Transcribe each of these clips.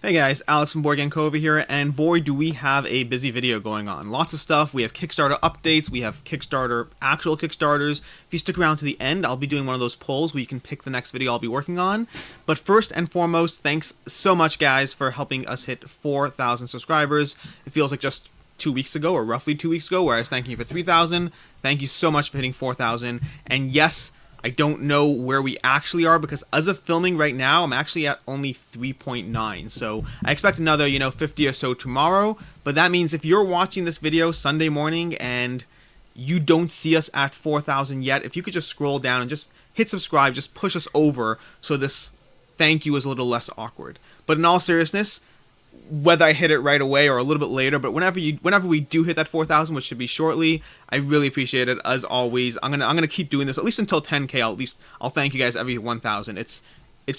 Hey guys, Alex from BoardGameCo over here, and boy do we have a busy video going on. Lots of stuff. We have Kickstarter updates, we have actual Kickstarters. If you stick around to the end, I'll be doing one of those polls where you can pick the next video I'll be working on. But first and foremost, thanks so much guys for helping us hit 4,000 subscribers. It feels like just 2 weeks ago, or roughly 2 weeks ago, where I was thanking you for 3,000. Thank you so much for hitting 4,000. And yes, I don't know where we actually are because as of filming right now, I'm actually at only 3.9. So I expect another, 50 or so tomorrow. But that means if you're watching this video Sunday morning and you don't see us at 4,000 yet, if you could just scroll down and just hit subscribe, just push us over so this thank you is a little less awkward. But in all seriousness, whether I hit it right away or a little bit later, but whenever we do hit that 4,000, which should be shortly, I really appreciate it. As always, I'm gonna keep doing this at least until 10K. I'll thank you guys every 1,000. It's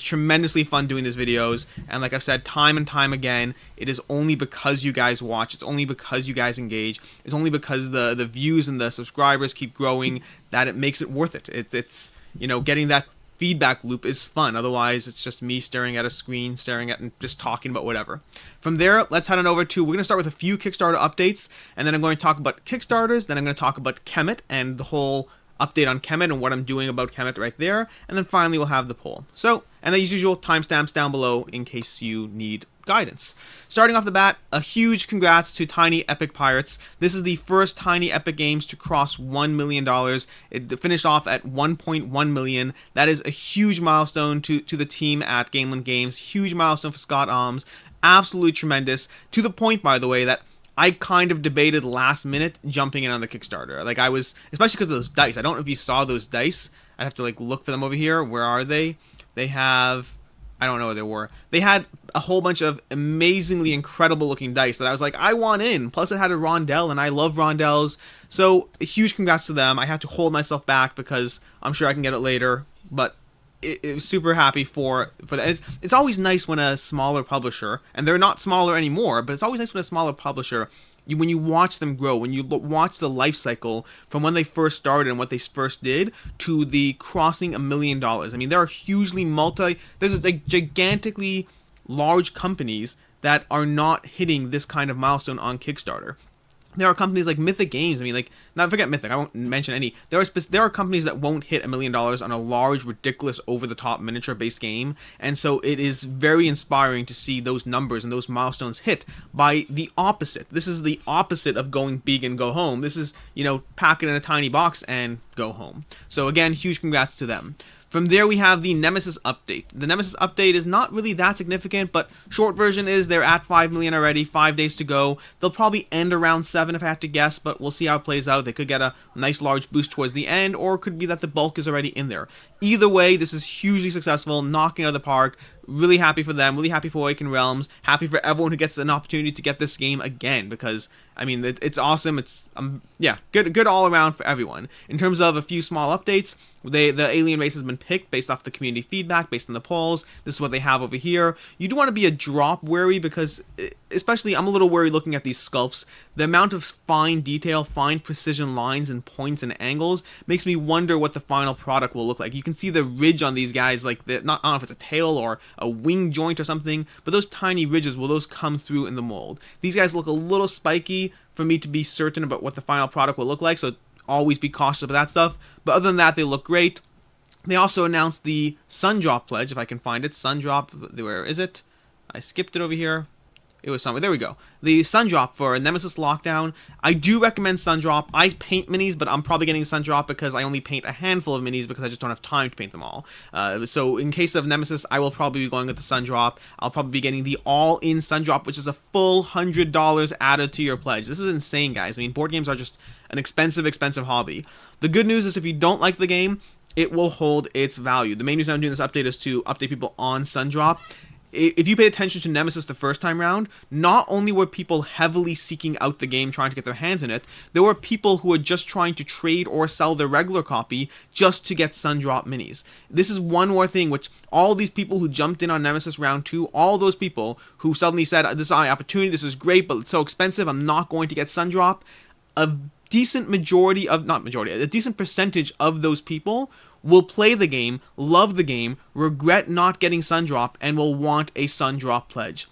tremendously fun doing these videos, and like I've said time and time again, it is only because you guys watch. It's only because you guys engage. It's only because the views and the subscribers keep growing that it makes it worth it. It's getting that feedback loop is fun. Otherwise, it's just me staring at a screen, staring at and just talking about whatever. From there, let's head on over to, we're going to start with a few Kickstarter updates, and then I'm going to talk about Kickstarters, then I'm going to talk about Kemet and the whole update on Kemet and what I'm doing about Kemet right there, and then finally we'll have the poll. So, and as usual, timestamps down below in case you need guidance. Starting off the bat, a huge congrats to Tiny Epic Pirates. This is the first Tiny Epic Games to cross $1 million. It finished off at 1.1 million. That is a huge milestone to the team at Gameland Games. Huge milestone for Scott Alms. Absolutely tremendous. To the point, by the way, that I kind of debated last minute jumping in on the Kickstarter. Like I was, especially because of those dice. I don't know if you saw those dice. I'd have to look for them over here. Where are they? They have, I don't know where they were. They had a whole bunch of amazingly incredible looking dice that I was like, I want in. Plus it had a rondelle and I love rondelles. So a huge congrats to them. I had to hold myself back because I'm sure I can get it later. But it was super happy for that. It's always nice when a smaller publisher, and they're not smaller anymore, but it's always nice when a smaller publisher, when you watch them grow, when you watch the life cycle from when they first started and what they first did to the crossing $1 million. I mean, there are there's gigantically large companies that are not hitting this kind of milestone on Kickstarter. There are companies like Mythic Games. I mean, not forget Mythic. I won't mention any. There are companies that won't hit $1 million on a large, ridiculous, over-the-top miniature-based game, and so it is very inspiring to see those numbers and those milestones hit by the opposite. This is the opposite of going big and go home. This is, pack it in a tiny box and go home. So again, huge congrats to them. From there, we have the Nemesis update. The Nemesis update is not really that significant, but short version is they're at 5 million already, 5 days to go. They'll probably end around 7 if I had to guess, but we'll see how it plays out. They could get a nice large boost towards the end, or it could be that the bulk is already in there. Either way, this is hugely successful, knocking out of the park. Really happy for them, really happy for Awakened Realms, happy for everyone who gets an opportunity to get this game again, because, I mean, it's awesome. It's, yeah, good all around for everyone. In terms of a few small updates, the alien race has been picked based off the community feedback, based on the polls. This is what they have over here. You do want to be a drop wary because, especially, I'm a little worried looking at these sculpts. The amount of fine detail, fine precision lines and points and angles makes me wonder what the final product will look like. You can see the ridge on these guys, I don't know if it's a tail or a wing joint or something, but those tiny ridges, will those come through in the mold? These guys look a little spiky for me to be certain about what the final product will look like, so always be cautious about that stuff. But other than that, they look great. They also announced the Sundrop pledge, if I can find it. Sundrop, where is it? I skipped it over here. It was somewhere. There we go. The Sundrop for Nemesis Lockdown. I do recommend Sundrop. I paint minis, but I'm probably getting Sundrop because I only paint a handful of minis because I just don't have time to paint them all. So in case of Nemesis, I will probably be going with the Sundrop. I'll probably be getting the all-in Sundrop, which is a full $100 added to your pledge. This is insane, guys. I mean, board games are just an expensive hobby. The good news is if you don't like the game, it will hold its value. The main reason I'm doing this update is to update people on Sundrop. If you paid attention to Nemesis the first time round, not only were people heavily seeking out the game, trying to get their hands in it, there were people who were just trying to trade or sell their regular copy just to get Sundrop minis. This is one more thing which all these people who jumped in on Nemesis round 2, all those people who suddenly said, this is my opportunity, this is great, but it's so expensive, I'm not going to get Sundrop, a decent a decent percentage of those people will play the game, love the game, regret not getting Sundrop, and will want a Sundrop pledge.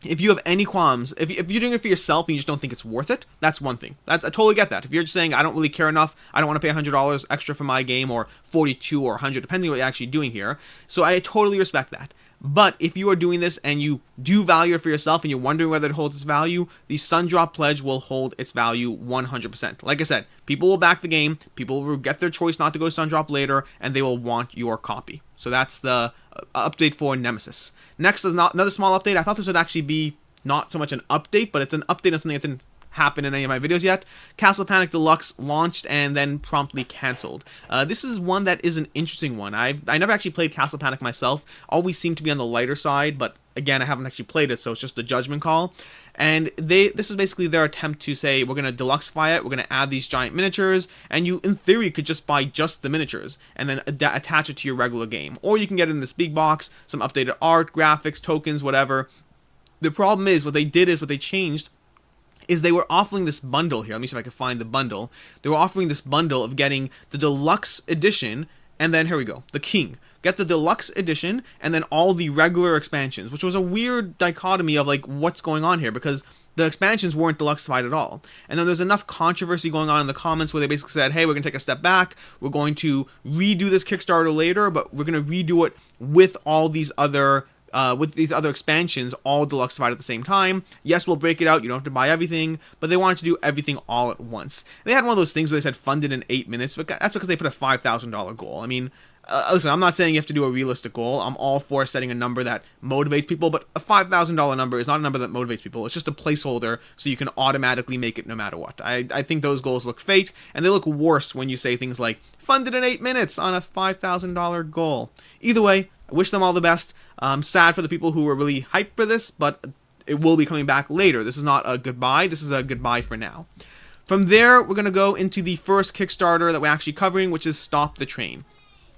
if you have any qualms, if you're doing it for yourself and you just don't think it's worth it, that's one thing. I totally get that. If you're just saying, I don't really care enough, I don't want to pay $100 extra for my game, or 42 or 100, depending on what you're actually doing here. So I totally respect that. But if you are doing this and you do value it for yourself and you're wondering whether it holds its value, the Sundrop pledge will hold its value 100%. Like I said, people will back the game, people will get their choice not to go Sundrop later, and they will want your copy. So that's the update for Nemesis. Next is another small update. I thought this would actually be not so much an update, but it's an update on something that didn't happen in any of my videos yet. Castle Panic Deluxe launched and then promptly cancelled. This is one that is an interesting one. I never actually played Castle Panic myself. Always seemed to be on the lighter side, but again, I haven't actually played it, so it's just a judgment call. And this is basically their attempt to say, we're going to deluxify it, we're going to add these giant miniatures, and you, in theory, could just buy just the miniatures, and then attach it to your regular game. Or you can get it in this big box, some updated art, graphics, tokens, whatever. The problem is, what they changed is they were offering this bundle here. Let me see if I can find the bundle. They were offering this bundle of getting the deluxe edition, and then, here we go, the King. Get the deluxe edition, and then all the regular expansions, which was a weird dichotomy of, like, what's going on here, because the expansions weren't deluxified at all. And then there's enough controversy going on in the comments where they basically said, hey, we're going to take a step back, we're going to redo this Kickstarter later, but we're going to redo it with all these other expansions all deluxified at the same time. Yes, we'll break it out, you don't have to buy everything, but they wanted to do everything all at once. They had one of those things where they said funded in 8 minutes, but that's because they put a $5,000 goal. I mean, listen, I'm not saying you have to do a realistic goal. I'm all for setting a number that motivates people, but a $5,000 number is not a number that motivates people. It's just a placeholder so you can automatically make it no matter what. I think those goals look fake, and they look worse when you say things like, funded in 8 minutes on a $5,000 goal. Either way, I wish them all the best. I'm sad for the people who were really hyped for this, but it will be coming back later. This is not a goodbye. This is a goodbye for now. From there, we're going to go into the first Kickstarter that we're actually covering, which is Stop the Train.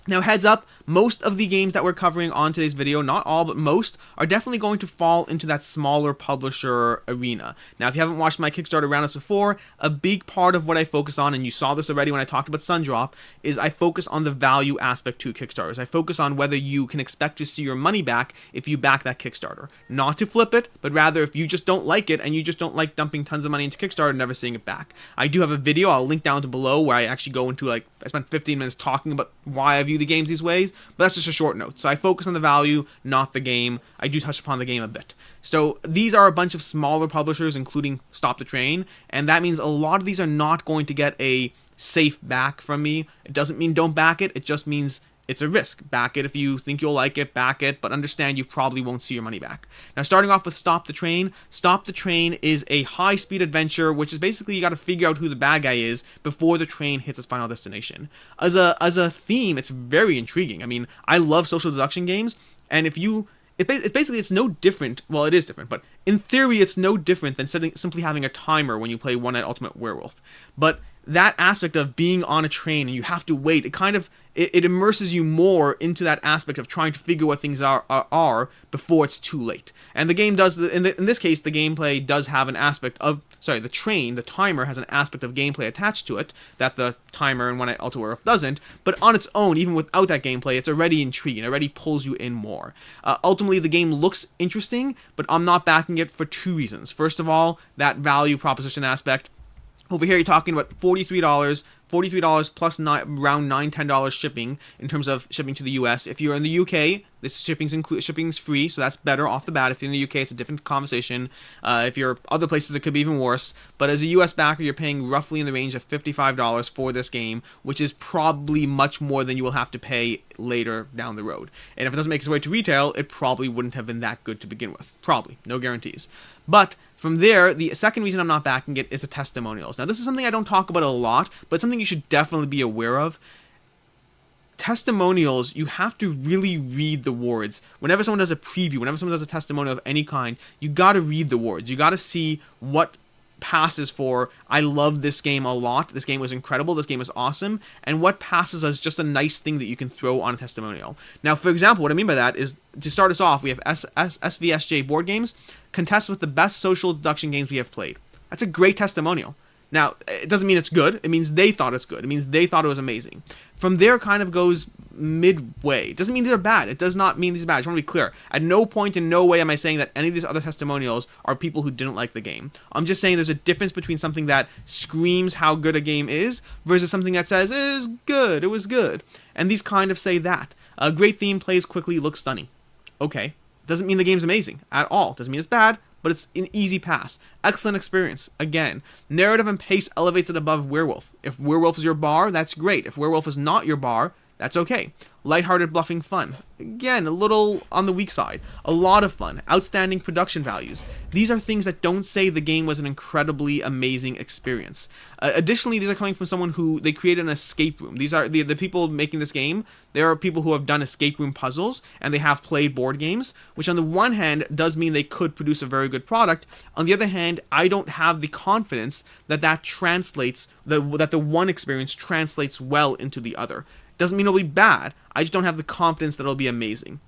Now, heads up, most of the games that we're covering on today's video, not all, but most, are definitely going to fall into that smaller publisher arena. Now, if you haven't watched my Kickstarter roundups before, a big part of what I focus on, and you saw this already when I talked about Sundrop, is I focus on the value aspect to Kickstarters. I focus on whether you can expect to see your money back if you back that Kickstarter. Not to flip it, but rather if you just don't like it, and you just don't like dumping tons of money into Kickstarter and never seeing it back. I do have a video, I'll link down to below, where I actually go into, I spent 15 minutes talking about why I view the games these ways, but that's just a short note. So I focus on the value, not the game. I do touch upon the game a bit. So these are a bunch of smaller publishers, including Stop the Train, and that means a lot of these are not going to get a safe back from me. It doesn't mean don't back it, it just means it's a risk. Back it if you think you'll like it, back it, but understand you probably won't see your money back. Now, starting off with Stop the Train. Stop the Train is a high-speed adventure, which is basically you got to figure out who the bad guy is before the train hits its final destination. As a theme, it's very intriguing. I mean, I love social deduction games, and if you... It's no different. Well, it is different, but in theory, it's no different than simply having a timer when you play One Night Ultimate Werewolf. But that aspect of being on a train and you have to wait, it immerses you more into that aspect of trying to figure what things are before it's too late. And the game does, in this case, the gameplay does have an aspect of, the timer has an aspect of gameplay attached to it that the timer in One Night Ultimate Werewolf doesn't, but on its own, even without that gameplay, it's already intriguing, it already pulls you in more. Ultimately, the game looks interesting, but I'm not backing it for two reasons. First of all, that value proposition aspect. Over here, you're talking about $43 plus around $9, $10 shipping in terms of shipping to the US. If you're in the UK, this shipping's free, so that's better off the bat. If you're in the UK, it's a different conversation. If you're other places, it could be even worse. But as a US backer, you're paying roughly in the range of $55 for this game, which is probably much more than you will have to pay later down the road. And if it doesn't make its way to retail, it probably wouldn't have been that good to begin with. Probably. No guarantees. But from there, the second reason I'm not backing it is the testimonials. Now, this is something I don't talk about a lot, but something you should definitely be aware of. Testimonials, you have to really read the words. Whenever someone does a preview, whenever someone does a testimonial of any kind, you got to read the words. You got to see what passes for, I love this game a lot, this game was incredible, this game is awesome, and what passes as just a nice thing that you can throw on a testimonial. Now, for example, what I mean by that is, to start us off, we have SVSJ Board Games, contest with the best social deduction games we have played. That's a great testimonial. Now, it doesn't mean it's good. It means they thought it's good. It means they thought it was amazing. From there, kind of goes midway. It doesn't mean they're bad. It does not mean these are bad. I just want to be clear. At no point, in no way am I saying that any of these other testimonials are people who didn't like the game. I'm just saying there's a difference between something that screams how good a game is versus something that says, it was good, it was good. And these kind of say that. A great theme, plays quickly, looks stunning. Okay. Doesn't mean the game's amazing at all. Doesn't mean it's bad, but it's an easy pass. Excellent experience. Again, narrative and pace elevates it above Werewolf. If Werewolf is your bar, that's great. If Werewolf is not your bar, that's okay. Lighthearted bluffing fun. Again, a little on the weak side. A lot of fun. Outstanding production values. These are things that don't say the game was an incredibly amazing experience. Additionally, these are coming from someone who, they created an escape room. These are the people making this game. There are people who have done escape room puzzles, and they have played board games, which on the one hand does mean they could produce a very good product. On the other hand, I don't have the confidence that that translates, that the one experience translates well into the other. Doesn't mean it'll be bad. I just don't have the confidence that it'll be amazing.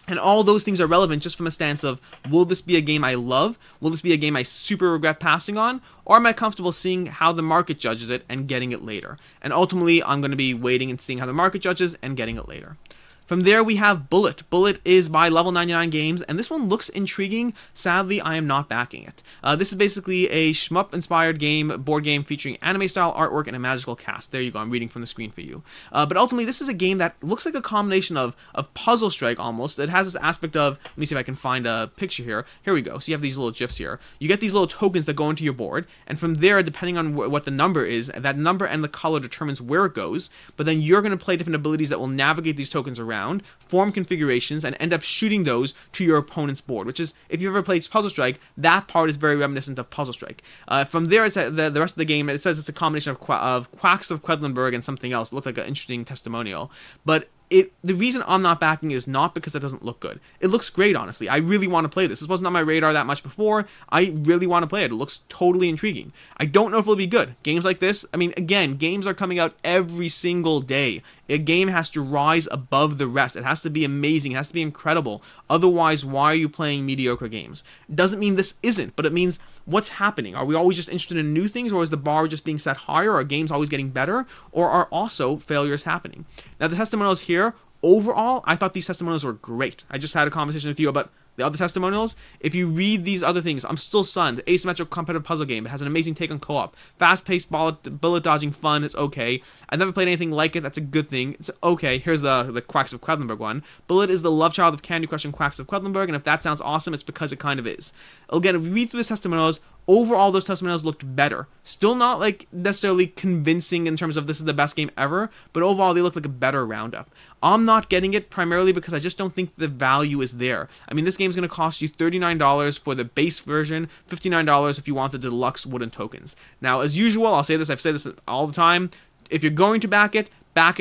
And all those things are relevant just from a stance of, will this be a game I love? Will this be a game I super regret passing on? Or am I comfortable seeing how the market judges it and getting it later? And ultimately, I'm going to be waiting and seeing how the market judges and getting it later. From there, we have Bullet. Bullet is by Level 99 Games, and this one looks intriguing. Sadly, I am not backing it. This is basically a shmup-inspired board game featuring anime-style artwork and a magical cast. There you go, I'm reading from the screen for you. But ultimately, this is a game that looks like a combination of Puzzle Strike, almost. It has this aspect of, let me see if I can find a picture here. Here we go. So you have these little GIFs here. You get these little tokens that go into your board, and from there, depending on what the number is, that number and the color determines where it goes, but then you're going to play different abilities that will navigate these tokens around, form configurations, and end up shooting those to your opponent's board, which is, if you've ever played Puzzle Strike, that part is very reminiscent of Puzzle Strike. From there, it's the rest of the game, it says it's a combination of Quacks of Quedlinburg and something else. It looked like an interesting testimonial. But the reason I'm not backing is not because it doesn't look good. It looks great, honestly. I really want to play this. This wasn't on my radar that much before. I really want to play it. It looks totally intriguing. I don't know if it'll be good. Games like this, I mean, again, games are coming out every single day. A game has to rise above the rest. It has to be amazing. It has to be incredible. Otherwise, why are you playing mediocre games? It doesn't mean this isn't, but it means what's happening. Are we always just interested in new things, or is the bar just being set higher? Are games always getting better, or are also failures happening? Now, the testimonials here, overall, I thought these testimonials were great. I just had a conversation with you about the other testimonials. If you read these other things, I'm still stunned. Asymmetrical competitive puzzle game. It has an amazing take on co-op. Fast-paced bullet dodging fun. It's okay. I've never played anything like it. That's a good thing. It's okay. Here's the Quacks of Quedlinburg one. Bullet is the love child of Candy Crush and Quacks of Quedlinburg, and if that sounds awesome, it's because it kind of is. Again, if you read through the testimonials, overall, those testimonials looked better. Still not like necessarily convincing in terms of this is the best game ever, but overall they look like a better roundup. I'm not getting it primarily because I just don't think the value is there. I mean, this game's going to cost you $39 for the base version, $59 if you want the deluxe wooden tokens. Now, as usual, I'll say this, I've said this all the time, if you're going to back it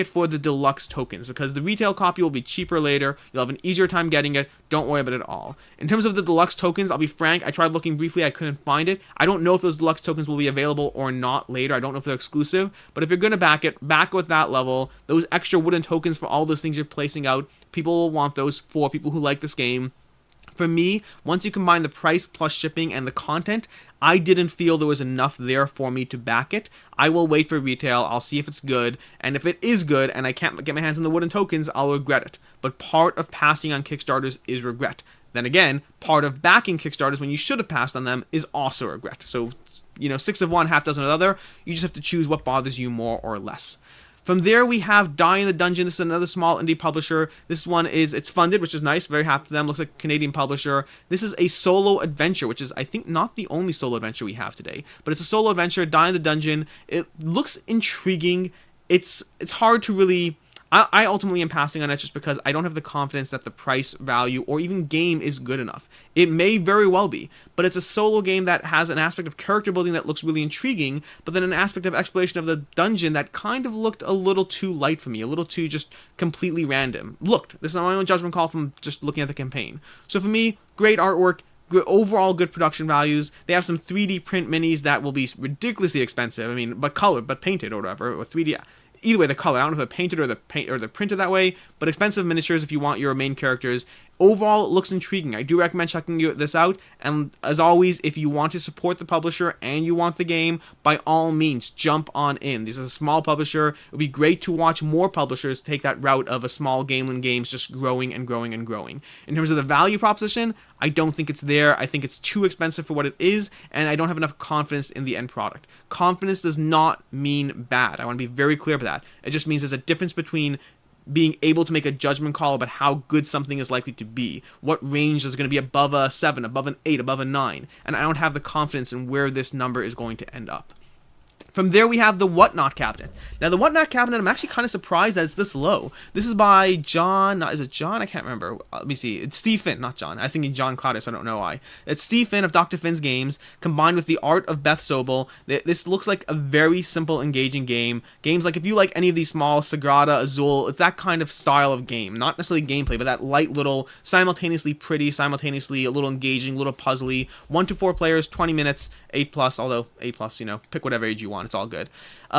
for the deluxe tokens, because the retail copy will be cheaper later. You'll have an easier time getting it. Don't worry about it at all. In terms of the deluxe tokens, I'll be frank, I tried looking briefly, I couldn't find it. I don't know if those deluxe tokens will be available or not later. I don't know if they're exclusive, but if you're going to back it with that level, those extra wooden tokens for all those things you're placing out, people will want those for people who like this game. For me, once you combine the price plus shipping and the content, I didn't feel there was enough there for me to back it. I will wait for retail, I'll see if it's good, and if it is good and I can't get my hands on the wooden tokens, I'll regret it. But part of passing on Kickstarters is regret. Then again, part of backing Kickstarters when you should have passed on them is also regret. So, 6 of one, half dozen of the other, you just have to choose what bothers you more or less. From there, we have Die in the Dungeon. This is another small indie publisher. This one it's funded, which is nice. Very happy for them. Looks like a Canadian publisher. This is a solo adventure, which is, I think, not the only solo adventure we have today. But it's a solo adventure, Die in the Dungeon. It looks intriguing. It's hard to really... I ultimately am passing on it just because I don't have the confidence that the price, value, or even game is good enough. It may very well be, but it's a solo game that has an aspect of character building that looks really intriguing, but then an aspect of exploration of the dungeon that kind of looked a little too light for me, a little too just completely random. This is my own judgment call from just looking at the campaign. So for me, great artwork, overall good production values. They have some 3D print minis that will be ridiculously expensive. I mean, but colored, but painted or whatever, or 3D... Either way, the color, I don't know if they're painted or they're printed that way, but expensive miniatures if you want your main characters. Overall, it looks intriguing. I do recommend checking this out. And as always, if you want to support the publisher and you want the game, by all means, jump on in. This is a small publisher. It would be great to watch more publishers take that route of a small Gameland Games just growing and growing and growing. In terms of the value proposition, I don't think it's there. I think it's too expensive for what it is, and I don't have enough confidence in the end product. Confidence does not mean bad. I want to be very clear about that. It just means there's a difference between being able to make a judgment call about how good something is likely to be. What range is going to be above a 7, above an 8, above a 9. And I don't have the confidence in where this number is going to end up. From there, we have the Whatnot cabinet. Now, the Whatnot cabinet, I'm actually kind of surprised that it's this low. This is by John. Is it John? I can't remember. Let me see. It's Steve Finn, not John. I was thinking John Claudius. I don't know why. It's Steve Finn of Dr. Finn's Games, combined with the art of Beth Sobel. This looks like a very simple, engaging game. Games like, if you like any of these small, Sagrada, Azul, it's that kind of style of game. Not necessarily gameplay, but that light little, simultaneously pretty, simultaneously a little engaging, a little puzzly. 1 to 4 players, 20 minutes, 8+, although 8+, you know, pick whatever age you want. It's all good.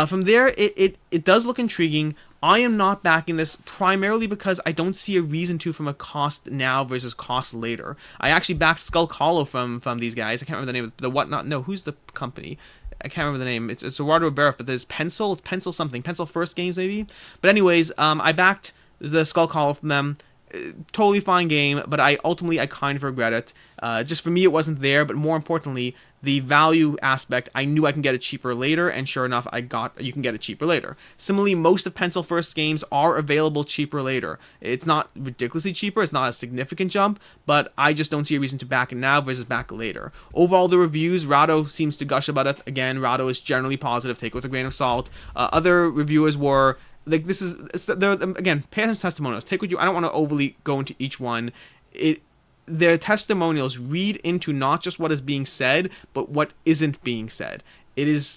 From there, it does look intriguing. I am not backing this primarily because I don't see a reason to from a cost now versus cost later. I actually backed Skull Hollow from these guys. I can't remember the name of the Whatnot. No, who's the company? I can't remember the name. It's Eduardo Barrett, but there's Pencil. It's Pencil something. Pencil First Games, maybe? But anyways, I backed the Skull Hollow from them. Totally fine game, but I kind of regret it. Just for me, it wasn't there, but more importantly, the value aspect, I knew I can get it cheaper later, and sure enough, you can get it cheaper later. Similarly, most of Pencil First games are available cheaper later. It's not ridiculously cheaper, it's not a significant jump, but I just don't see a reason to back it now versus back it later. Overall, the reviews, Rado seems to gush about it. Again, Rado is generally positive, take it with a grain of salt. Other reviewers were like, again, pay attention to testimonials. Take what you. I don't want to overly go into each one. Their testimonials read into not just what is being said, but what isn't being said. The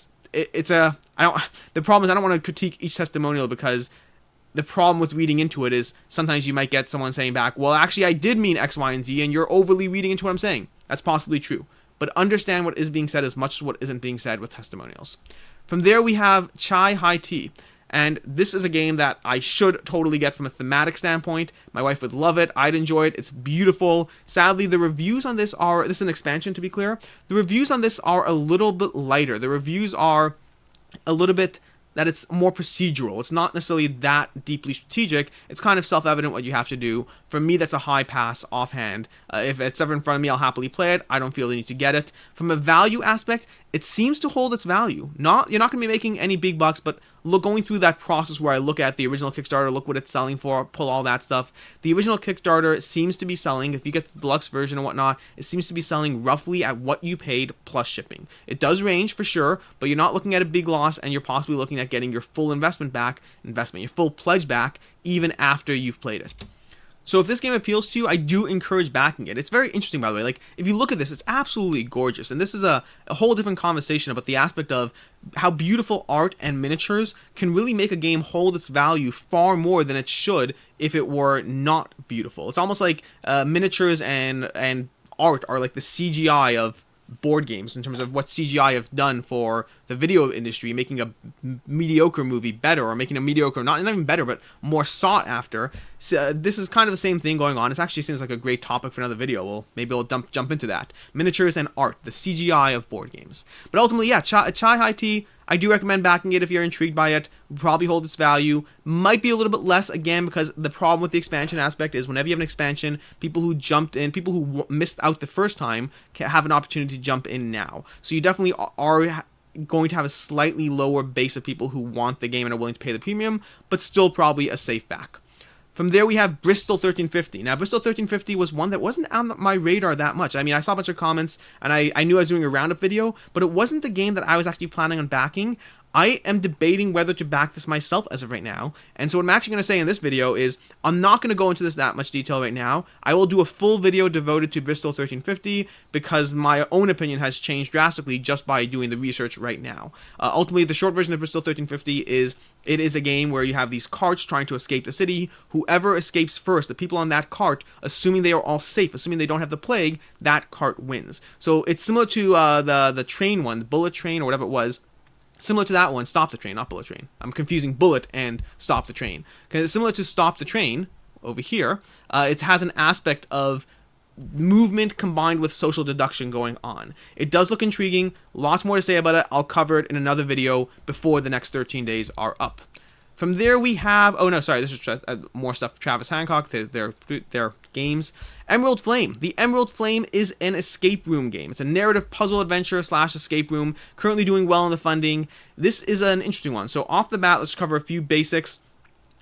problem is I don't want to critique each testimonial because the problem with reading into it is sometimes you might get someone saying back, well, actually, I did mean X, Y, and Z, and you're overly reading into what I'm saying. That's possibly true. But understand what is being said as much as what isn't being said with testimonials. From there, we have Chai High Tea. And this is a game that I should totally get from a thematic standpoint. My wife would love it. I'd enjoy it. It's beautiful. Sadly, the reviews on this is an expansion, to be clear. The reviews on this are a little bit lighter. The reviews are a little bit that it's more procedural. It's not necessarily that deeply strategic. It's kind of self-evident what you have to do. For me, that's a high pass offhand. If it's ever in front of me, I'll happily play it. I don't feel the need to get it. From a value aspect, it seems to hold its value. You're not going to be making any big bucks, but going through that process where I look at the original Kickstarter, look what it's selling for, pull all that stuff. The original Kickstarter seems to be selling, if you get the deluxe version and whatnot, it seems to be selling roughly at what you paid plus shipping. It does range for sure, but you're not looking at a big loss, and you're possibly looking at getting your full your full pledge back, even after you've played it. So if this game appeals to you, I do encourage backing it. It's very interesting, by the way. Like, if you look at this, it's absolutely gorgeous. And this is a whole different conversation about the aspect of how beautiful art and miniatures can really make a game hold its value far more than it should if it were not beautiful. It's almost like miniatures and art are like the CGI of board games in terms of what CGI have done for the video industry, making a mediocre movie better, or making a mediocre, not even better, but more sought after. So, this is kind of the same thing going on. It actually seems like a great topic for another video. Well, maybe we'll jump into that. Miniatures and art, the CGI of board games. But ultimately, yeah, Chai High Tea, I do recommend backing it if you're intrigued by it. Probably hold its value. Might be a little bit less, again, because the problem with the expansion aspect is whenever you have an expansion, people who jumped in, people who missed out the first time, can have an opportunity to jump in now. So you definitely are going to have a slightly lower base of people who want the game and are willing to pay the premium, but still probably a safe back. From there, we have Bristol 1350. Now, Bristol 1350 was one that wasn't on my radar that much. I mean, I saw a bunch of comments, and I knew I was doing a roundup video, but it wasn't the game that I was actually planning on backing. I am debating whether to back this myself as of right now, and so what I'm actually going to say in this video is, I'm not going to go into this that much detail right now. I will do a full video devoted to Bristol 1350, because my own opinion has changed drastically just by doing the research right now. Ultimately, the short version of Bristol 1350 is, it is a game where you have these carts trying to escape the city. Whoever escapes first, the people on that cart, assuming they are all safe, assuming they don't have the plague, that cart wins. So it's similar to the train one, the bullet train or whatever it was. Similar to that one, Stop the Train, not Bullet Train. I'm confusing Bullet and Stop the Train. Because it's similar to Stop the Train, over here, it has an aspect of movement combined with social deduction going on. It does look intriguing. Lots more to say about it. I'll cover it in another video before the next 13 days are up. From there we have, oh no, sorry, this is more stuff for Travis Hancock, their games. Emerald Flame. The Emerald Flame is an escape room game. It's a narrative puzzle adventure / escape room, currently doing well in the funding. This is an interesting one. So off the bat, let's cover a few basics.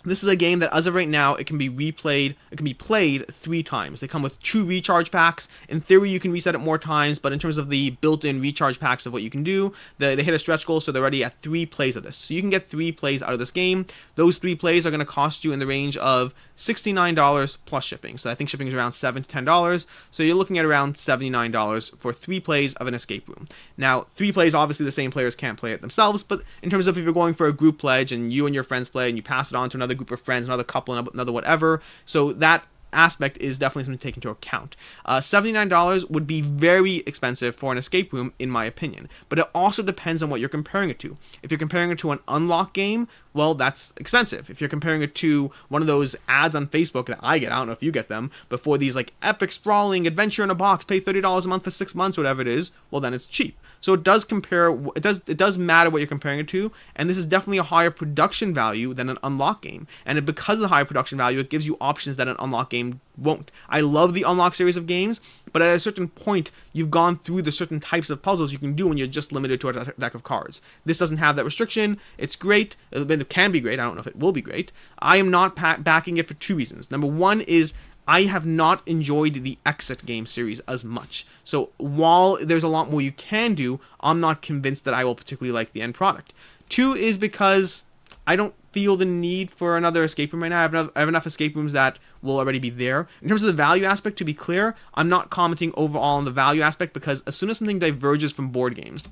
This is a game that, as of right now, it can be replayed. It can be played 3 times. They come with 2 recharge packs. In theory, you can reset it more times, but in terms of the built-in recharge packs of what you can do, they hit a stretch goal, so they're already at 3 plays of this. So you can get 3 plays out of this game. Those 3 plays are going to cost you in the range of $69 plus shipping. So I think shipping is around $7 to $10. So you're looking at around $79 for 3 plays of an escape room. Now, 3 plays, obviously the same players can't play it themselves, but in terms of if you're going for a group pledge and you and your friends play and you pass it on to another group of friends, another couple, another whatever, so that aspect is definitely something to take into account. $79 would be very expensive for an escape room, in my opinion, but it also depends on what you're comparing it to. If you're comparing it to an unlock game, well, that's expensive. If you're comparing it to one of those ads on Facebook that I get, I don't know if you get them, but for these like epic sprawling adventure in a box, pay $30 a month for 6 months, whatever it is, well then it's cheap. So it does compare, it does matter what you're comparing it to, and this is definitely a higher production value than an unlock game. And because of the higher production value, it gives you options that an unlock game won't. I love the unlock series of games, but at a certain point, you've gone through the certain types of puzzles you can do when you're just limited to a deck of cards. This doesn't have that restriction. It's great. It can be great. I don't know if it will be great. I am not backing it for 2 reasons. Number 1 is I have not enjoyed the Exit game series as much. So while there's a lot more you can do, I'm not convinced that I will particularly like the end product. 2 is because I don't feel the need for another escape room right now. I have enough escape rooms that will already be there. In terms of the value aspect, to be clear, I'm not commenting overall on the value aspect because as soon as something diverges from board games,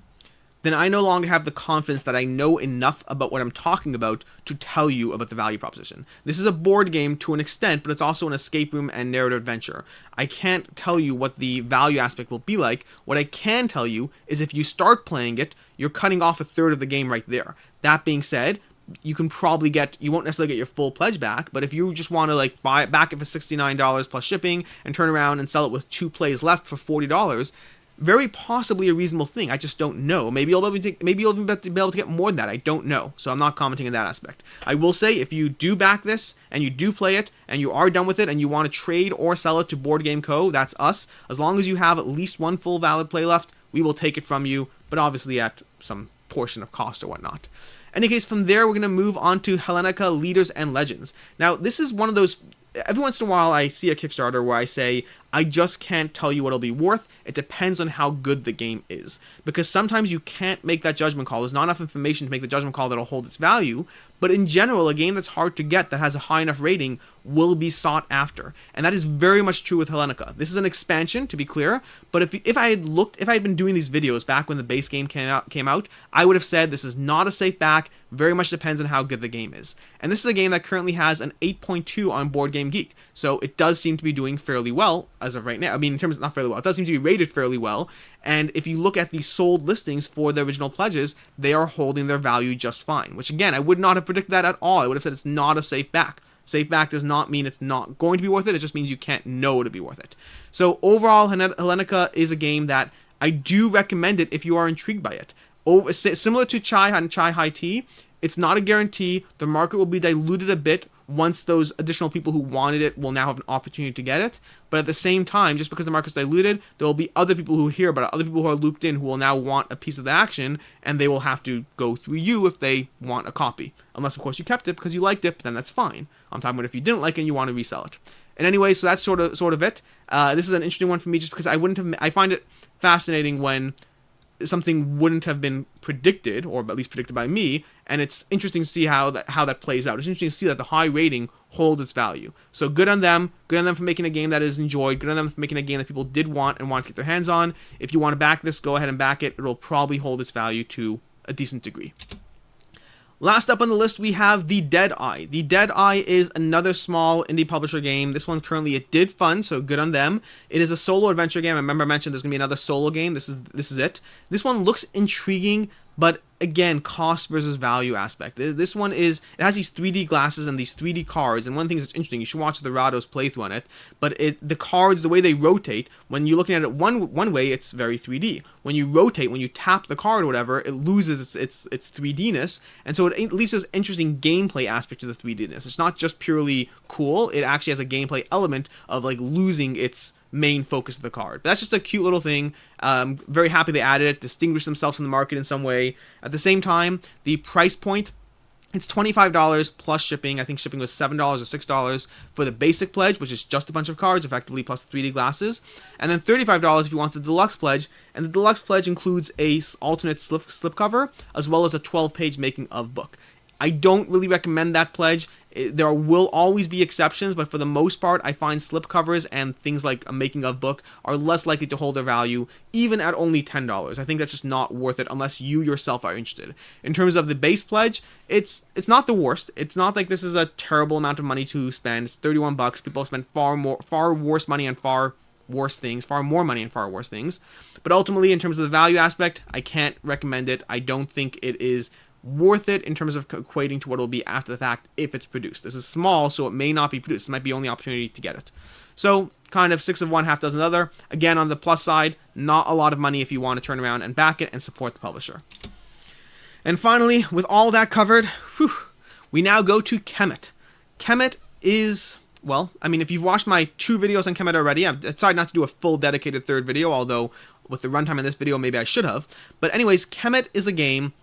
then I no longer have the confidence that I know enough about what I'm talking about to tell you about the value proposition. This is a board game to an extent, but it's also an escape room and narrative adventure. I can't tell you what the value aspect will be like. What I can tell you is if you start playing it, you're cutting off a third of the game right there. That being said, you can probably you won't necessarily get your full pledge back, but if you just want to like buy it back for $69 plus shipping and turn around and sell it with 2 plays left for $40, very possibly a reasonable thing. I just don't know. Maybe you'll even be able to get more than that. I don't know. So I'm not commenting on that aspect. I will say if you do back this and you do play it and you are done with it and you want to trade or sell it to BoardGameCo, that's us. As long as you have at least 1 full valid play left, we will take it from you, but obviously at some portion of cost or whatnot. In any case, from there, we're going to move on to Hellenica Leaders and Legends. Now, this is one of those, every once in a while I see a Kickstarter where I say, I just can't tell you what it'll be worth. It depends on how good the game is. Because sometimes you can't make that judgment call. There's not enough information to make the judgment call that'll hold its value. But in general, a game that's hard to get, that has a high enough rating, will be sought after. And that is very much true with Hellenica. This is an expansion, to be clear, but if I had been doing these videos back when the base game came out, I would have said this is not a safe back, very much depends on how good the game is. And this is a game that currently has an 8.2 on BoardGameGeek, so it does seem to be doing fairly well as of right now. I mean, in terms of not fairly well, it does seem to be rated fairly well, and if you look at the sold listings for the original pledges, they are holding their value just fine, which again, I would not have predicted that at all. I would have said it's not a safe back. Safe back does not mean it's not going to be worth it, it just means you can't know to be worth it. So overall, Hellenica is a game that I do recommend it if you are intrigued by it. Similar to Chai and Chai High Tea, it's not a guarantee. The market will be diluted a bit once those additional people who wanted it will now have an opportunity to get it. But at the same time, just because the market's diluted, there will be other people who hear about it, other people who are looped in who will now want a piece of the action, and they will have to go through you if they want a copy. Unless, of course, you kept it because you liked it, then that's fine. I'm talking about if you didn't like it and you want to resell it. And anyway, so that's sort of it. This is an interesting one for me just because I find it fascinating when something wouldn't have been predicted, or at least predicted by me, and it's interesting to see how that plays out. It's interesting to see that the high rating holds its value. So good on them for making a game that is enjoyed, good on them for making a game that people did want and want to get their hands on. If you want to back this, go ahead and back it. It'll probably hold its value to a decent degree. Last up on the list, we have The Dead Eye. The Dead Eye is another small indie publisher game. This one currently, it did fund, so good on them. It is a solo adventure game. I remember I mentioned there's going to be another solo game. This is it. This one looks intriguing, but again, cost versus value aspect. This one is, it has these 3D glasses and these 3D cards, and one thing that's interesting, you should watch the Rado's playthrough on it, but the cards, the way they rotate, when you're looking at it one way, it's very 3D. When you rotate, when you tap the card or whatever, it loses its 3D-ness, and so it leaves this interesting gameplay aspect to the 3D-ness. It's not just purely cool, it actually has a gameplay element of like losing its main focus of the card. But that's just a cute little thing. Very happy they added it, distinguished themselves in the market in some way. At the same time, the price point, it's $25 plus shipping. I think shipping was $7 or $6 for the basic pledge, which is just a bunch of cards, effectively, plus the 3D glasses. And then $35 if you want the deluxe pledge. And the deluxe pledge includes a alternate slipcover, as well as a 12-page making of book. I don't really recommend that pledge. There will always be exceptions, but for the most part, I find slipcovers and things like a making of book are less likely to hold their value, even at only $10. I think that's just not worth it unless you yourself are interested. In terms of the base pledge, it's not the worst. It's not like this is a terrible amount of money to spend. It's $31. People spend far worse money on far worse things, far more money on far worse things. But ultimately, in terms of the value aspect, I can't recommend it. I don't think it is worth it in terms of equating to what it will be after the fact if it's produced. This is small, so it may not be produced. This might be the only opportunity to get it. So, kind of 6 of one, half dozen of the other. Again, on the plus side, not a lot of money if you want to turn around and back it and support the publisher. And finally, with all that covered, we now go to Kemet. Kemet is, well, I mean, if you've watched my 2 videos on Kemet already, I've decided not to do a full dedicated 3rd video, although with the runtime in this video, maybe I should have. But anyways, Kemet is a game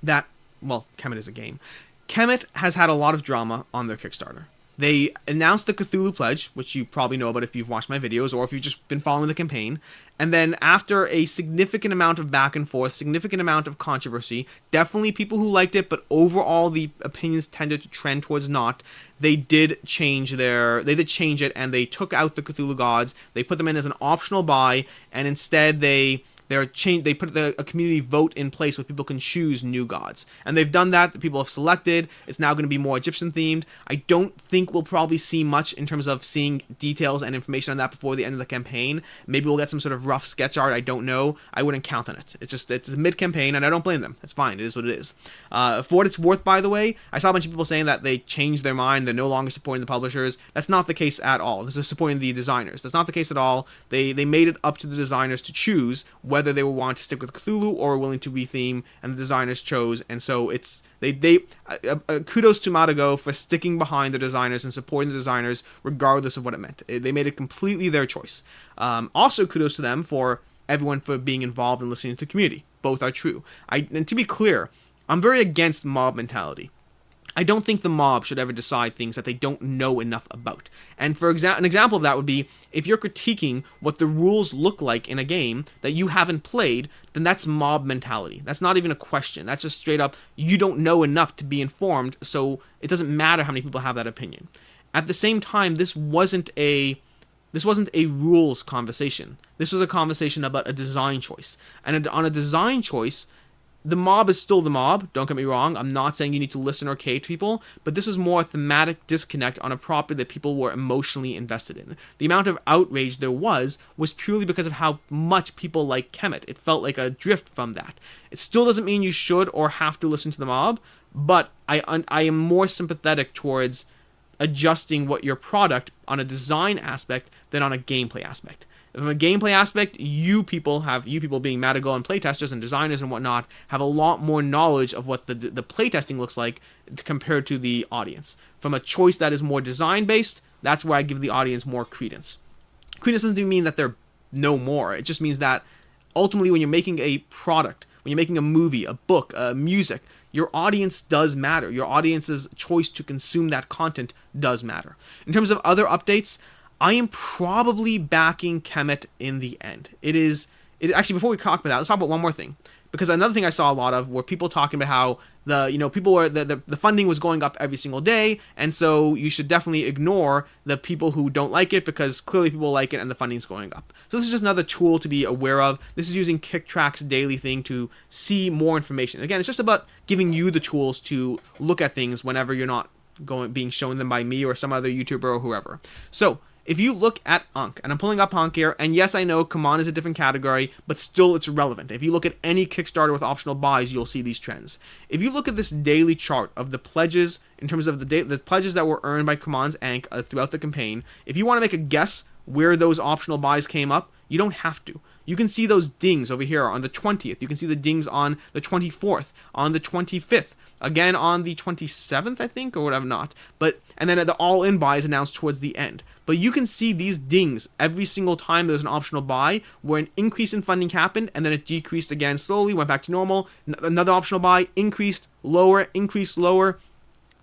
that, well, Kemet is a game. Kemet has had a lot of drama on their Kickstarter. They announced the Cthulhu Pledge, which you probably know about if you've watched my videos or if you've just been following the campaign. And then after a significant amount of back and forth, significant amount of controversy, definitely people who liked it, but overall the opinions tended to trend towards not, they did change it and they took out the Cthulhu gods. They put them in as an optional buy, and instead they put a community vote in place where people can choose new gods. And they've done that. The people have selected. It's now going to be more Egyptian themed. I don't think we'll probably see much in terms of seeing details and information on that before the end of the campaign. Maybe we'll get some sort of rough sketch art. I don't know. I wouldn't count on it. It's a mid-campaign, and I don't blame them. It's fine. It is what it is. For what it's worth, by the way, I saw a bunch of people saying that they changed their mind. They're no longer supporting the publishers. That's not the case at all. This is supporting the designers. That's not the case at all. They made it up to the designers to choose whether they would want to stick with Cthulhu or were willing to retheme, and the designers chose. And so it's kudos to Matago for sticking behind the designers and supporting the designers regardless of what it meant. They made it completely their choice. Also kudos to them for everyone for being involved and listening to the community. Both are true. And to be clear, I'm very against mob mentality. I don't think the mob should ever decide things that they don't know enough about. And for an example of that would be, if you're critiquing what the rules look like in a game that you haven't played, then that's mob mentality. That's not even a question. That's just straight up, you don't know enough to be informed, so it doesn't matter how many people have that opinion. At the same time, this wasn't a rules conversation. This was a conversation about a design choice. And on a design choice, the mob is still the mob, don't get me wrong. I'm not saying you need to listen or cave to people, but this was more a thematic disconnect on a property that people were emotionally invested in. The amount of outrage there was purely because of how much people like Kemet. It felt like a drift from that. It still doesn't mean you should or have to listen to the mob, but I am more sympathetic towards adjusting what your product on a design aspect than on a gameplay aspect. From a gameplay aspect, you people being Matago and playtesters and designers and whatnot, have a lot more knowledge of what the playtesting looks like compared to the audience. From a choice that is more design-based, that's where I give the audience more credence. Credence doesn't even mean that they're no more. It just means that ultimately when you're making a product, when you're making a movie, a book, music, your audience does matter. Your audience's choice to consume that content does matter. In terms of other updates, I am probably backing Kemet in the end. Actually, before we talk about that, let's talk about one more thing. Because another thing I saw a lot of were people talking about how the funding was going up every single day, and so you should definitely ignore the people who don't like it because clearly people like it and the funding's going up. So this is just another tool to be aware of. This is using KickTrack's daily thing to see more information. Again, it's just about giving you the tools to look at things whenever you're not being shown them by me or some other YouTuber or whoever. So If you look at Ankh, and I'm pulling up Ankh here, and yes, I know Command is a different category, but still it's relevant. If you look at any Kickstarter with optional buys, you'll see these trends. If you look at this daily chart of the pledges, in terms of the pledges that were earned by Command's Ankh throughout the campaign, if you want to make a guess where those optional buys came up, you don't have to. You can see those dings over here on the 20th. You can see the dings on the 24th, on the 25th. Again on the 27th, I think, or whatever not. And then the all-in buy is announced towards the end. But you can see these dings every single time there's an optional buy, where an increase in funding happened, and then it decreased again slowly, went back to normal. Another optional buy, increased, lower, increased, lower.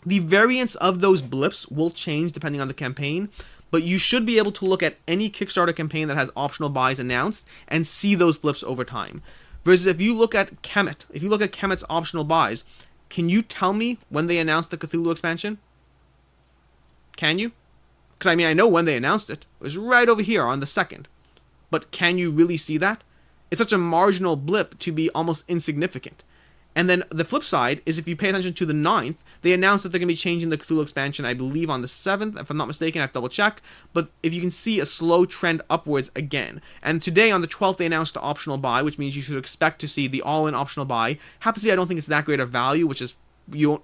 The variance of those blips will change depending on the campaign, but you should be able to look at any Kickstarter campaign that has optional buys announced and see those blips over time. Versus if you look at Kemet, if you look at Kemet's optional buys, can you tell me when they announced the Cthulhu expansion? Can you? Because I mean, I know when they announced it. It was right over here on the 2nd. But can you really see that? It's such a marginal blip to be almost insignificant. And then the flip side is if you pay attention to the 9th, they announced that they're going to be changing the Cthulhu expansion, I believe, on the 7th, if I'm not mistaken. I have to double check. But if you can see a slow trend upwards again. And today on the 12th, they announced the optional buy, which means you should expect to see the all-in optional buy. Happens to be, I don't think it's that great of value, which is you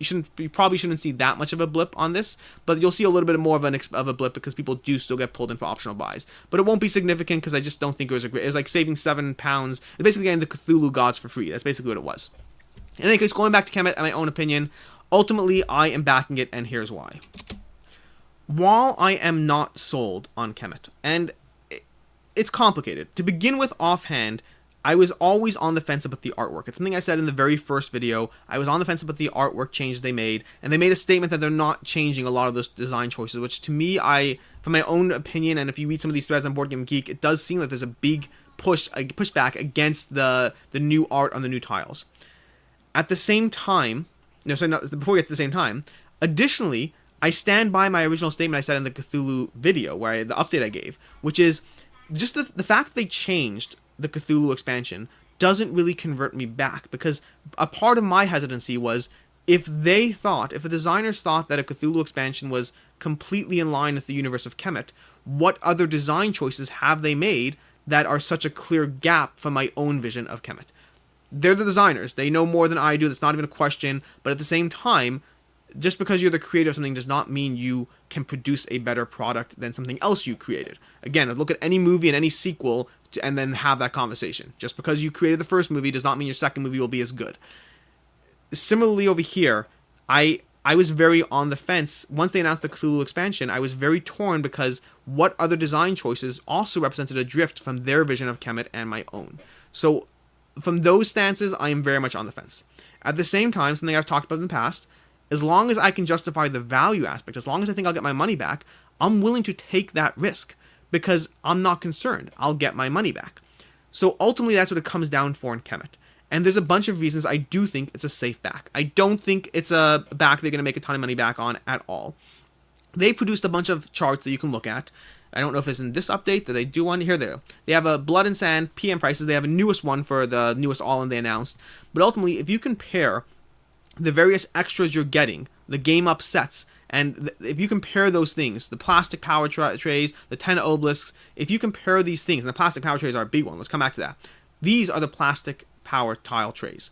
probably shouldn't see that much of a blip on this, but you'll see a little bit more of a blip because people do still get pulled in for optional buys. But it won't be significant because I just don't think it was it was like saving £7. It's basically getting the Cthulhu gods for free. That's basically what it was. In any case, going back to Kemet, in my own opinion, ultimately I am backing it, and here's why. While I am not sold on Kemet, and it's complicated. To begin with, offhand, I was always on the fence about the artwork. It's something I said in the very first video. I was on the fence about the artwork changes they made, and they made a statement that they're not changing a lot of those design choices, which to me, from my own opinion, and if you read some of these threads on BoardGameGeek, it does seem like there's a big pushback against the new art on the new tiles. At the same time, before we get to the same time, additionally, I stand by my original statement I said in the Cthulhu video, the update I gave, which is just the fact that they changed the Cthulhu expansion doesn't really convert me back, because a part of my hesitancy was if the designers thought that a Cthulhu expansion was completely in line with the universe of Kemet, what other design choices have they made that are such a clear gap from my own vision of Kemet? They're the designers. They know more than I do. That's not even a question. But at the same time, just because you're the creator of something does not mean you can produce a better product than something else you created. Again, look at any movie and any sequel and then have that conversation. Just because you created the first movie does not mean your second movie will be as good. Similarly over here, I was very on the fence. Once they announced the Cthulhu expansion, I was very torn because what other design choices also represented a drift from their vision of Kemet and my own. So from those stances, I am very much on the fence. At the same time, something I've talked about in the past, as long as I can justify the value aspect, as long as I think I'll get my money back, I'm willing to take that risk because I'm not concerned. I'll get my money back. So ultimately, that's what it comes down for in Kemet. And there's a bunch of reasons I do think it's a safe back. I don't think it's a back they're going to make a ton of money back on at all. They produced a bunch of charts that you can look at. I don't know if it's in this update that they do one here. They have a Blood and Sand PM prices. They have a newest one for the newest all-in they announced. But ultimately, if you compare the various extras you're getting, the game up sets, and if you compare those things, the plastic power trays, the 10 obelisks, if you compare these things, and the plastic power trays are a big one. Let's come back to that. These are the plastic power tile trays.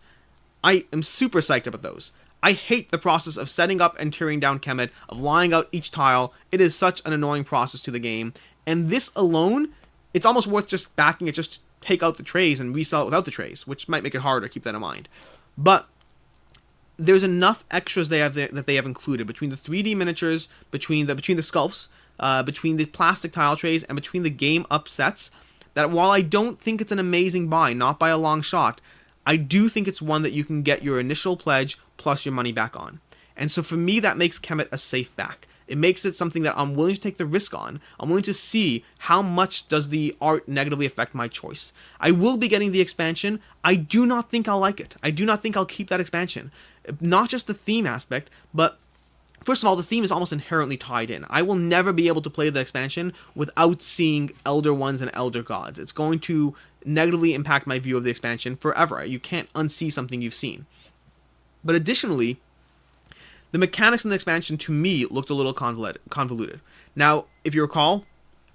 I am super psyched about those. I hate the process of setting up and tearing down Kemet, of lying out each tile. It is such an annoying process to the game. And this alone, it's almost worth just backing it, just to take out the trays and resell it without the trays, which might make it harder, keep that in mind. But there's enough extras that they have included between the 3D miniatures, between the sculpts, between the plastic tile trays, and between the game up sets, that while I don't think it's an amazing buy, not by a long shot, I do think it's one that you can get your initial pledge plus your money back on. And so for me, that makes Kemet a safe back. It makes it something that I'm willing to take the risk on. I'm willing to see how much does the art negatively affect my choice. I will be getting the expansion. I do not think I'll like it. I do not think I'll keep that expansion. Not just the theme aspect, but first of all, the theme is almost inherently tied in. I will never be able to play the expansion without seeing Elder Ones and Elder Gods. It's going to negatively impact my view of the expansion forever. You can't unsee something you've seen. But additionally, the mechanics in the expansion to me looked a little convoluted. Now, if you recall,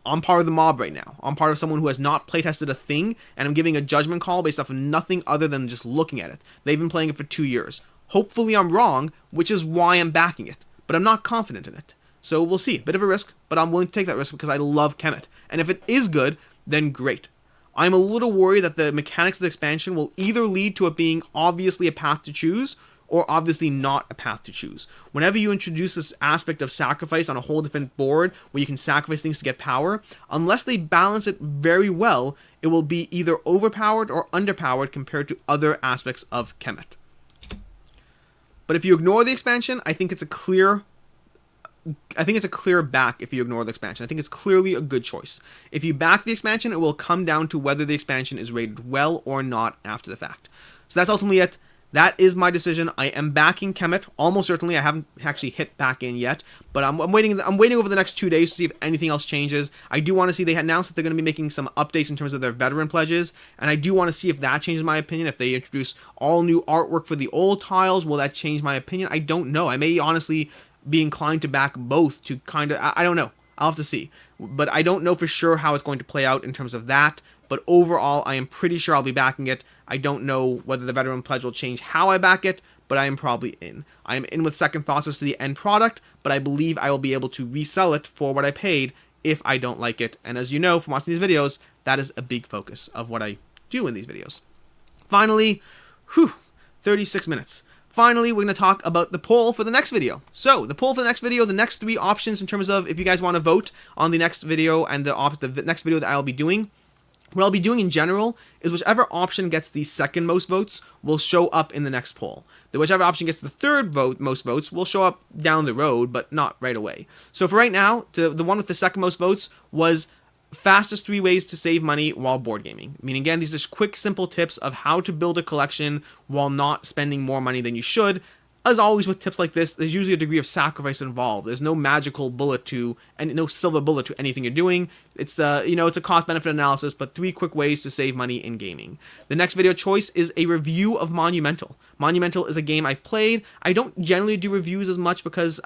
I'm part of the mob right now. I'm part of someone who has not playtested a thing, and I'm giving a judgment call based off of nothing other than just looking at it. They've been playing it for 2 years. Hopefully I'm wrong, which is why I'm backing it. But I'm not confident in it. So we'll see. Bit of a risk, but I'm willing to take that risk because I love Kemet. And if it is good, then great. I'm a little worried that the mechanics of the expansion will either lead to it being obviously a path to choose, or obviously not a path to choose. Whenever you introduce this aspect of sacrifice on a whole different board, where you can sacrifice things to get power, unless they balance it very well, it will be either overpowered or underpowered compared to other aspects of Kemet. But if you ignore the expansion, I think it's a clear back if you ignore the expansion. I think it's clearly a good choice. If you back the expansion, it will come down to whether the expansion is rated well or not after the fact. So that's ultimately it. That is my decision. I am backing Kemet, almost certainly. I haven't actually hit back in yet, but I'm waiting over the next 2 days to see if anything else changes. I do want to see, they announced that they're going to be making some updates in terms of their veteran pledges, and I do want to see if that changes my opinion. If they introduce all new artwork for the old tiles, will that change my opinion? I don't know. I may honestly be inclined to back both to kind of, I don't know. I'll have to see. But I don't know for sure how it's going to play out in terms of that. But overall, I am pretty sure I'll be backing it. I don't know whether the veteran pledge will change how I back it, but I am probably in. I am in with second thoughts as to the end product, but I believe I will be able to resell it for what I paid if I don't like it. And as you know from watching these videos, that is a big focus of what I do in these videos. Finally, 36 minutes. Finally, we're going to talk about the poll for the next video. So, the poll for the next video, the next 3 options in terms of if you guys want to vote on the next video and the next video that I'll be doing. What I'll be doing in general is whichever option gets the second most votes will show up in the next poll. Whichever option gets the third most votes will show up down the road, but not right away. So for right now, the one with the second most votes was fastest 3 ways to save money while board gaming. I mean, again, these are just quick, simple tips of how to build a collection while not spending more money than you should. As always with tips like this, there's usually a degree of sacrifice involved. There's no magical bullet and no silver bullet to anything you're doing. It's it's a cost-benefit analysis, but 3 quick ways to save money in gaming. The next video choice is a review of Monumental. Monumental is a game I've played. I don't generally do reviews as much because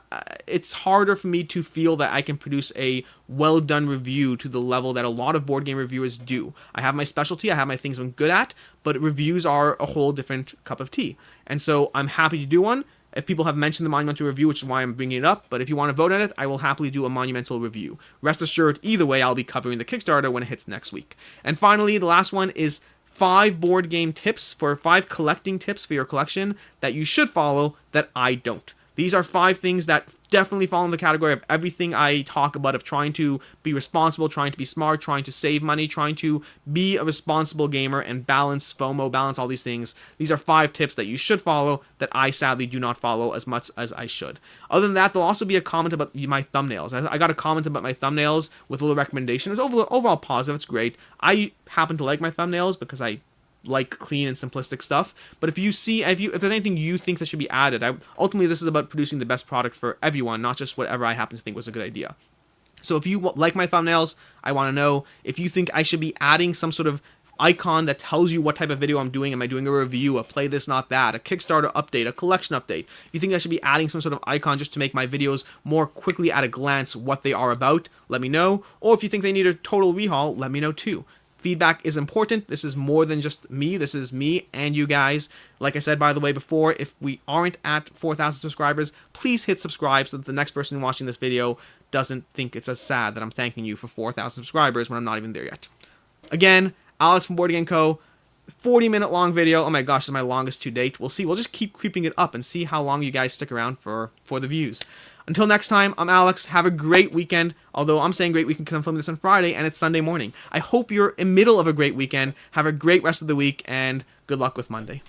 it's harder for me to feel that I can produce a well-done review to the level that a lot of board game reviewers do. I have my specialty, I have my things I'm good at, but reviews are a whole different cup of tea. And so I'm happy to do one. If people have mentioned the Monumental review, which is why I'm bringing it up, but if you want to vote on it, I will happily do a Monumental review. Rest assured, either way, I'll be covering the Kickstarter when it hits next week. And finally, the last one is 5 board game tips, 5 collecting tips for your collection that you should follow that I don't. These are 5 things that definitely fall in the category of everything I talk about, of trying to be responsible, trying to be smart, trying to save money, trying to be a responsible gamer and balance FOMO, balance all these things. These are 5 tips that you should follow that I sadly do not follow as much as I should. Other than that, there'll also be a comment about my thumbnails. I got a comment about my thumbnails with a little recommendation. It's overall positive. It's great. I happen to like my thumbnails because I like clean and simplistic stuff. But if there's anything you think that should be added, ultimately this is about producing the best product for everyone, not just whatever I happen to think was a good idea. So if you like my thumbnails, I want to know if you think I should be adding some sort of icon that tells you what type of video I'm doing. Am I doing a review, a play this, not that, a Kickstarter update, a collection update? If you think I should be adding some sort of icon just to make my videos more quickly at a glance what they are about, let me know. Or if you think they need a total rehaul, let me know too. Feedback is important. This is more than just me. This is me and you guys. Like I said, by the way, before, if we aren't at 4,000 subscribers, please hit subscribe so that the next person watching this video doesn't think it's as sad that I'm thanking you for 4,000 subscribers when I'm not even there yet. Again, Alex from BoardGameCo, 40-minute long video. Oh my gosh, this is my longest to date. We'll see. We'll just keep creeping it up and see how long you guys stick around for the views. Until next time, I'm Alex. Have a great weekend. Although I'm saying great weekend because I'm filming this on Friday and it's Sunday morning. I hope you're in the middle of a great weekend. Have a great rest of the week and good luck with Monday.